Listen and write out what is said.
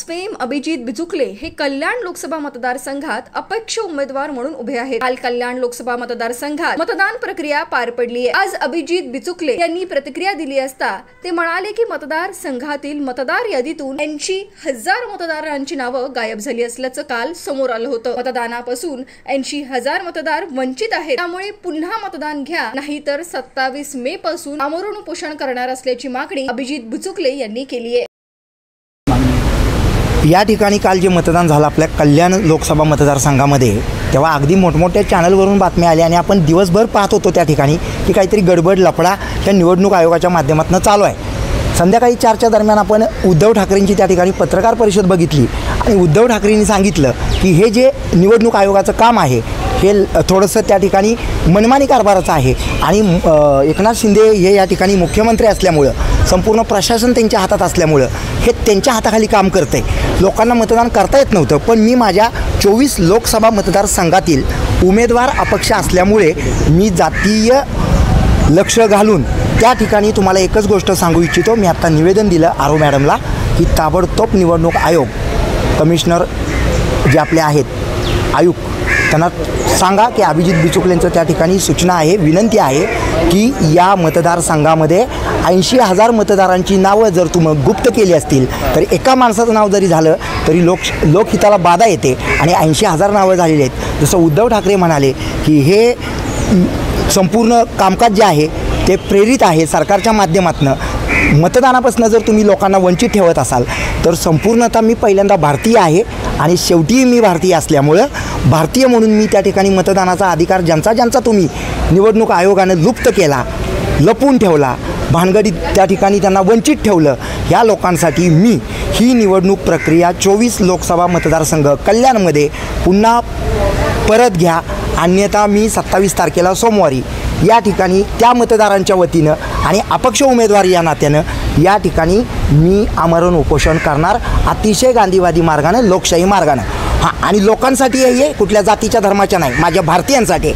Of fame Abhijit Bichukale हे कल्याण लोकसभा मतदारसंघात अपक्ष उमेदवार म्हणून उभे आहेत। काल कल्याण लोकसभा मतदारसंघात मतदान प्रक्रिया पार पडली आहे। आज अभिजित बिचुकले यांनी प्रतिक्रिया दिली असता ते म्हणाले की मतदारसंघातील मतदार यादीतून 80,000 मतदारांची नावे गायब झाली असल्याचं काल समोर आलं होतं। मतदानापासून 80,000 मतदार वंचित आहेत, त्यामुळे पुन्हा मतदान घ्या, नाहीतर 27 मे पासून आमरण उपोषण करणार असल्याची मागणी अभिजित बिचुकले यांनी केली आहे। या ठिकाणी काल जे मतदान झालं आपल्या कल्याण लोकसभा मतदारसंघामध्ये, तेव्हा अगदी मोठमोठ्या चॅनलवरून बातम्या आल्या आणि आपण दिवसभर पाहत होतो त्या ठिकाणी की काहीतरी गडबड लफडा त्या निवडणूक आयोगाच्या माध्यमातून चालू आहे। संध्याकाळी 4च्या दरम्यान आपण उद्धव ठाकरेंची त्या ठिकाणी पत्रकार परिषद बघितली आणि उद्धव ठाकरेंनी सांगितलं की हे जे निवडणूक आयोगाचं काम आहे हे थोडंसं त्या ठिकाणी मनमानी कारभाराचं आहे आणि एकनाथ शिंदे हे या ठिकाणी मुख्यमंत्री असल्यामुळं, संपूर्ण प्रशासन त्यांच्या हातात असल्यामुळं हे त्यांच्या हाताखाली काम करतं आहे। लोकांना मतदान करता येत नव्हतं, पण मी माझ्या 24 लोकसभा मतदारसंघातील उमेदवार अपक्ष असल्यामुळे मी जातीय लक्ष घालून त्या ठिकाणी तुम्हाला एकच गोष्ट सांगू इच्छितो। मी आत्ता निवेदन दिलं आरो मॅडमला की ताबडतोब निवडणूक आयोग कमिशनर जे आपले आहेत आयुक्त त्यांना सांगा की अभिजित बिचुकलेंचं त्या ठिकाणी सूचना आहे, विनंती आहे की या मतदारसंघामध्ये 80,000 मतदारांची नावं जर तुम्ही गुप्त केली असतील तर एका माणसाचं नाव जरी झालं तरी लोकहिताला बाधा येते आणि 80,000 नावं झालेली आहेत। जसं उद्धव ठाकरे म्हणाले की हे संपूर्ण कामकाज जे आहे ते प्रेरित आहे सरकारच्या माध्यमातून। मतदानापासून जर तुम्ही लोकांना वंचित ठेवत असाल तर संपूर्णतः मी पहिल्यांदा भारतीय आहे आणि शेवटी मी भारतीय असल्यामुळं भारतीय म्हणून मी त्या ठिकाणी मतदानाचा अधिकार ज्यांचा तुम्ही निवडणूक आयोगानं लुप्त केला, लपवून ठेवला, भानगडीत त्या ठिकाणी त्यांना वंचित ठेवलं, ह्या लोकांसाठी मी ही निवडणूक प्रक्रिया 24 लोकसभा मतदारसंघ कल्याणमध्ये पुन्हा परत घ्या, अन्यथा मी 27 तारखेला सोमवारी या ठिकाणी त्या मतदारांच्या वतीनं आणि अपक्ष उमेदवार या नात्यानं या ठिकाणी मी आमरण उपोषण करणार, अतिशय गांधीवादी मार्गाने, लोकशाही मार्गाने। आणि लोकांसाठी हे कुठल्या जातीच्या धर्माच्या नाही, माझ्या भारतीयांसाठी।